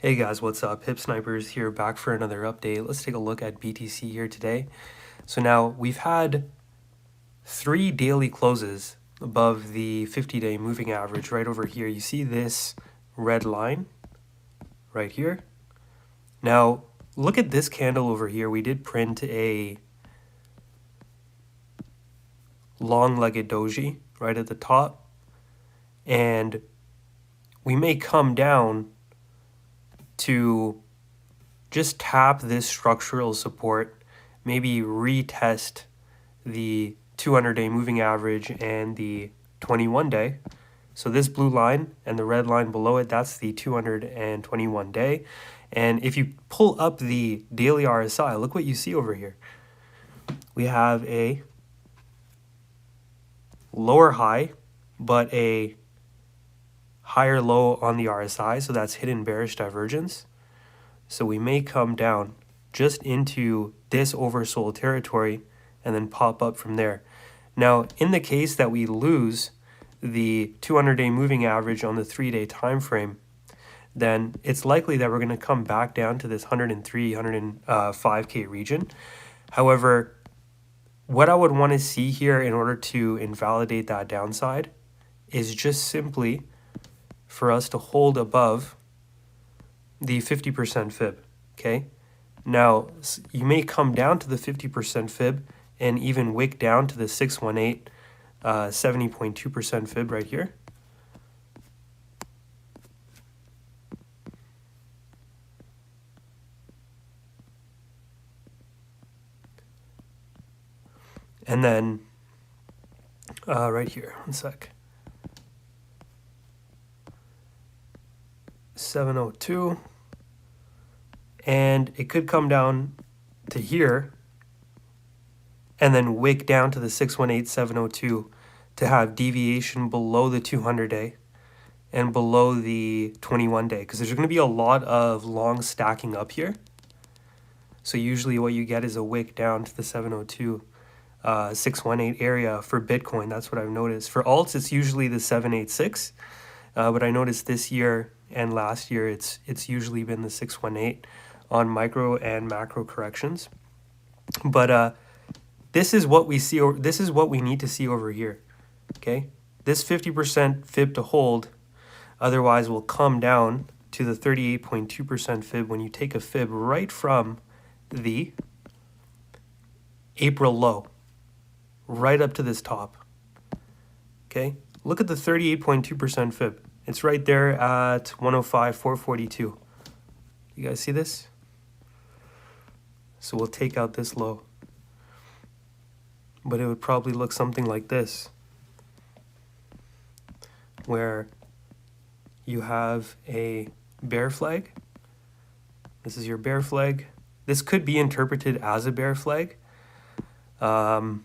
Hey guys, what's up? PipSnipers here, back for another update. Let's take a look at BTC here today. So now we've had 3 daily closes above the 50-day moving average right over here. You see this red line right here. Now look at this candle over here. We did print a long-legged doji right at the top, and we may come down to just tap this structural support, maybe retest the 200-day moving average and the 21-day. So this blue line and the red line below it, that's the 221-day. And if you pull up the daily RSI, look what you see over here. We have a lower high, but a higher low on the RSI, so that's hidden bearish divergence. So we may come down just into this oversold territory and then pop up from there. Now, in the case that we lose the 200-day moving average on the 3-day time frame, then it's likely that we're going to come back down to this 103, 105K region. However, what I would want to see here in order to invalidate that downside is just simply for us to hold above the 50% fib, okay? Now, you may come down to the 50% fib and even wick down to the 618, 70.2% fib right here. And then, right here, one sec. 702, and it could come down to here and then wick down to the 618, 702 to have deviation below the 200-day and below the 21-day, because there's going to be a lot of long stacking up here. So usually what you get is a wick down to the 702, 618 area for Bitcoin. That's what I've noticed. For alts, it's usually the 786, but I noticed this year and last year it's usually been the 618 on micro and macro corrections. But this is what we see, or this is what we need to see over here. Okay, this 50% fib to hold, otherwise will come down to the 38.2% fib when you take a fib right from the April low right up to this top. Okay, look at the 38.2% fib. It's right there at 105,442. You guys see this? So we'll take out this low. But it would probably look something like this, where you have a bear flag. This is your bear flag. This could be interpreted as a bear flag. So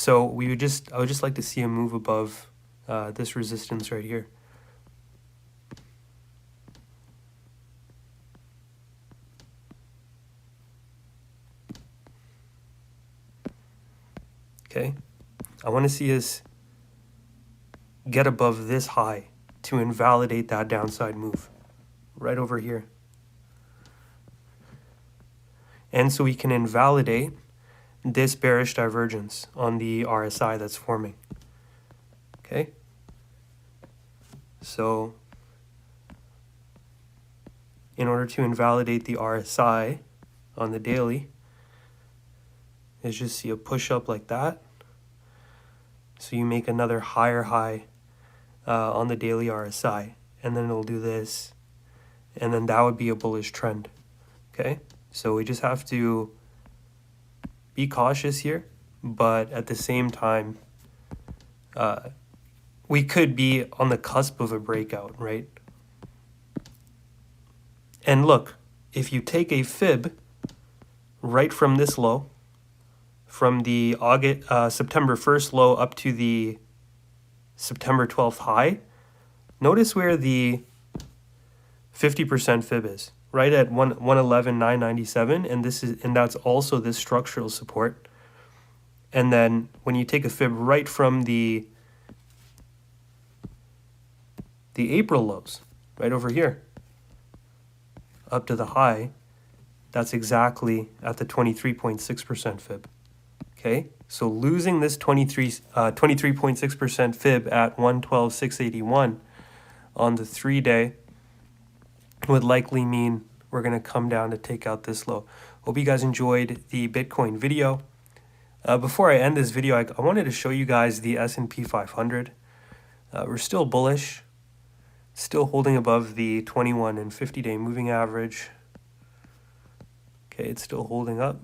I would just like to see a move above this resistance right here. Okay, I want to see us get above this high to invalidate that downside move right over here. And so we can invalidate this bearish divergence on the RSI that's forming. Okay, so in order to invalidate the RSI on the daily, is just see a push up like that. So you make another higher high on the daily RSI, and then it'll do this, and then that would be a bullish trend. Okay, so we just have to be cautious here, but at the same time, we could be on the cusp of a breakout, right? And look, if you take a fib right from this low, from the September 1st low up to the September 12th high, notice where the 50% fib is, right at 111,997, and that's also this structural support. And then when you take a fib right from the April lows, right over here, up to the high, that's exactly at the 23.6% fib. Okay, so losing this 23.6% fib at 112,681 on the 3-day would likely mean we're going to come down to take out this low. Hope you guys enjoyed the Bitcoin video. Before I end this video, I wanted to show you guys the S&P 500. We're still bullish, still holding above the 21 and 50-day moving average. Okay, it's still holding up.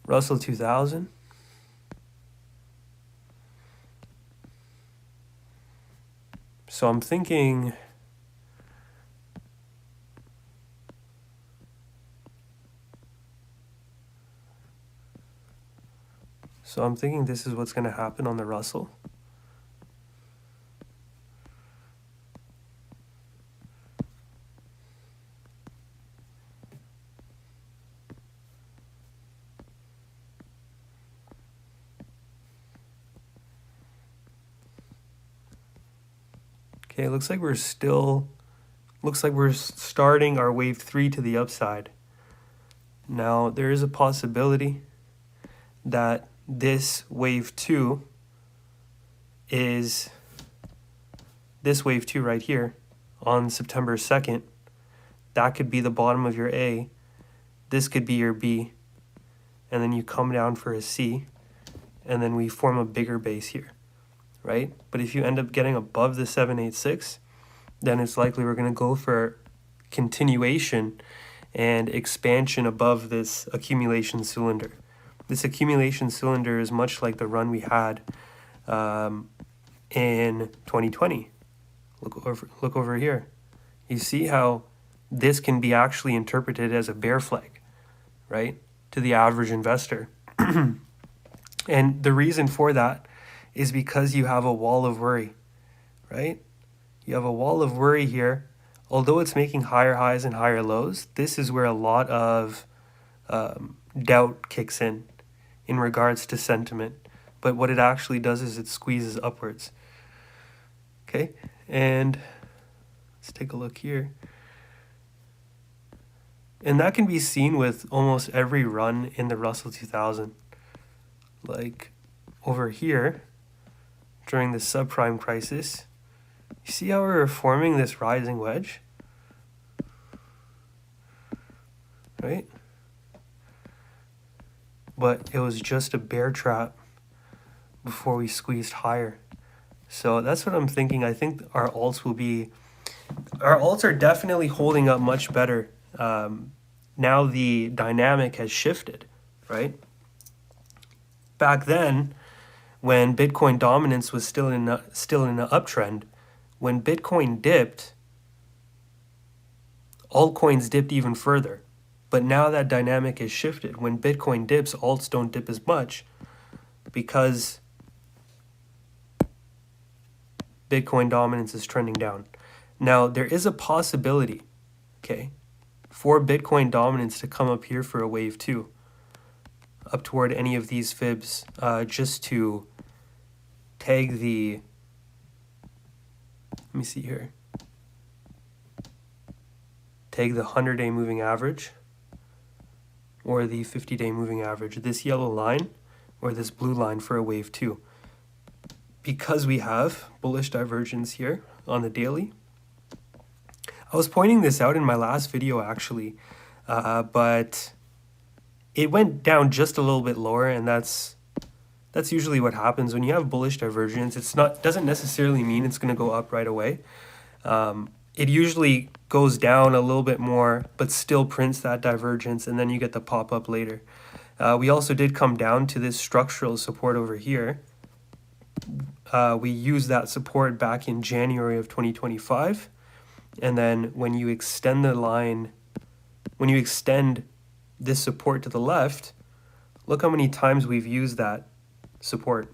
Russell 2000. So I'm thinking this is what's going to happen on the Russell. Okay, looks like we're starting our wave 3 to the upside. Now, there is a possibility that this wave 2 is this wave 2 right here on September 2nd. That could be the bottom of your A. This could be your B. And then you come down for a C. And then we form a bigger base here, right? But if you end up getting above the 786, then it's likely we're going to go for continuation and expansion above this accumulation cylinder. This accumulation cylinder is much like the run we had in 2020. Look over here. You see how this can be actually interpreted as a bear flag, right, to the average investor. And the reason for that is because you have a wall of worry, right? You have a wall of worry here. Although it's making higher highs and higher lows, this is where a lot of doubt kicks in regards to sentiment. But what it actually does is it squeezes upwards. Okay, and let's take a look here. And that can be seen with almost every run in the Russell 2000. Like over here, during the subprime crisis, you see how we're forming this rising wedge? Right? But it was just a bear trap before we squeezed higher. So that's what I'm thinking. I think our alts are definitely holding up much better. Now the dynamic has shifted, right? Back then, when Bitcoin dominance was still in an uptrend, when Bitcoin dipped, altcoins dipped even further. But now that dynamic has shifted. When Bitcoin dips, alts don't dip as much because Bitcoin dominance is trending down. Now, there is a possibility, okay, for Bitcoin dominance to come up here for a wave 2, up toward any of these fibs, just to tag the, let me see here, tag the 100-day moving average or the 50-day moving average, this yellow line or this blue line for a wave 2. Because we have bullish divergence here on the daily. I was pointing this out in my last video actually, but it went down just a little bit lower, and that's usually what happens when you have bullish divergence. Doesn't necessarily mean it's going to go up right away. It usually goes down a little bit more, but still prints that divergence, and then you get the pop-up later. We also did come down to this structural support over here. We used that support back in January of 2025. And then when you extend the line, when you extend this support to the left, look how many times we've used that support.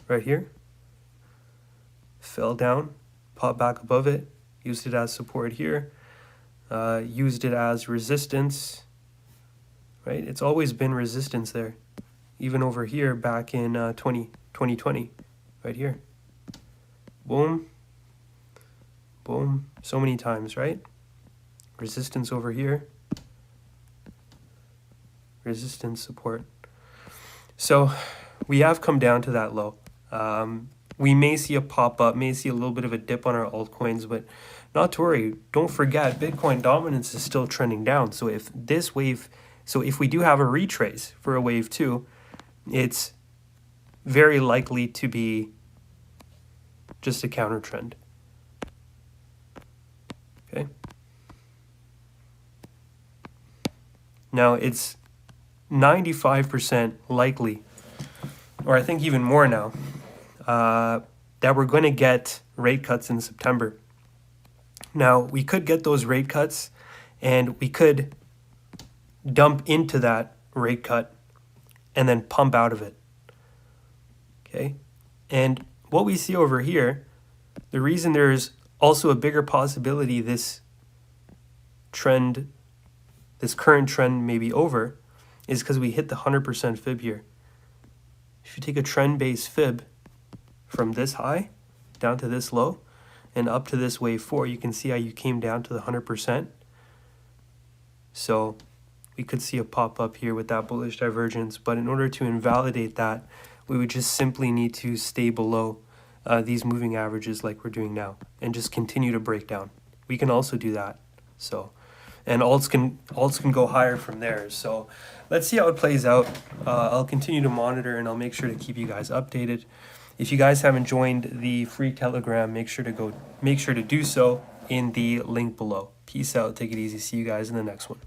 Right here, fell down, popped back above it, used it as support here, used it as resistance right? It's always been resistance there. Even over here back in 2020, right here. Boom, boom, so many times, right? Resistance over here. Resistance, support. So we have come down to that low. We may see a pop up, may see a little bit of a dip on our altcoins, but not to worry. Don't forget, Bitcoin dominance is still trending down. So if this wave, so if we do have a retrace for a wave 2, it's very likely to be just a counter trend. Okay. Now it's 95% likely, or I think even more now, that we're going to get rate cuts in September. Now, we could get those rate cuts and we could dump into that rate cut and then pump out of it. Okay? And what we see over here, the reason there's also a bigger possibility this trend, this current trend may be over, is because we hit the 100% fib here. If you take a trend-based fib from this high down to this low and up to this wave 4, you can see how you came down to the 100%. So we could see a pop up here with that bullish divergence, but in order to invalidate that, we would just simply need to stay below these moving averages like we're doing now and just continue to break down. We can also do that. So, and alts can go higher from there. So let's see how it plays out. I'll continue to monitor and I'll make sure to keep you guys updated. If you guys haven't joined the free Telegram, make sure to do so in the link below. Peace out. Take it easy. See you guys in the next one.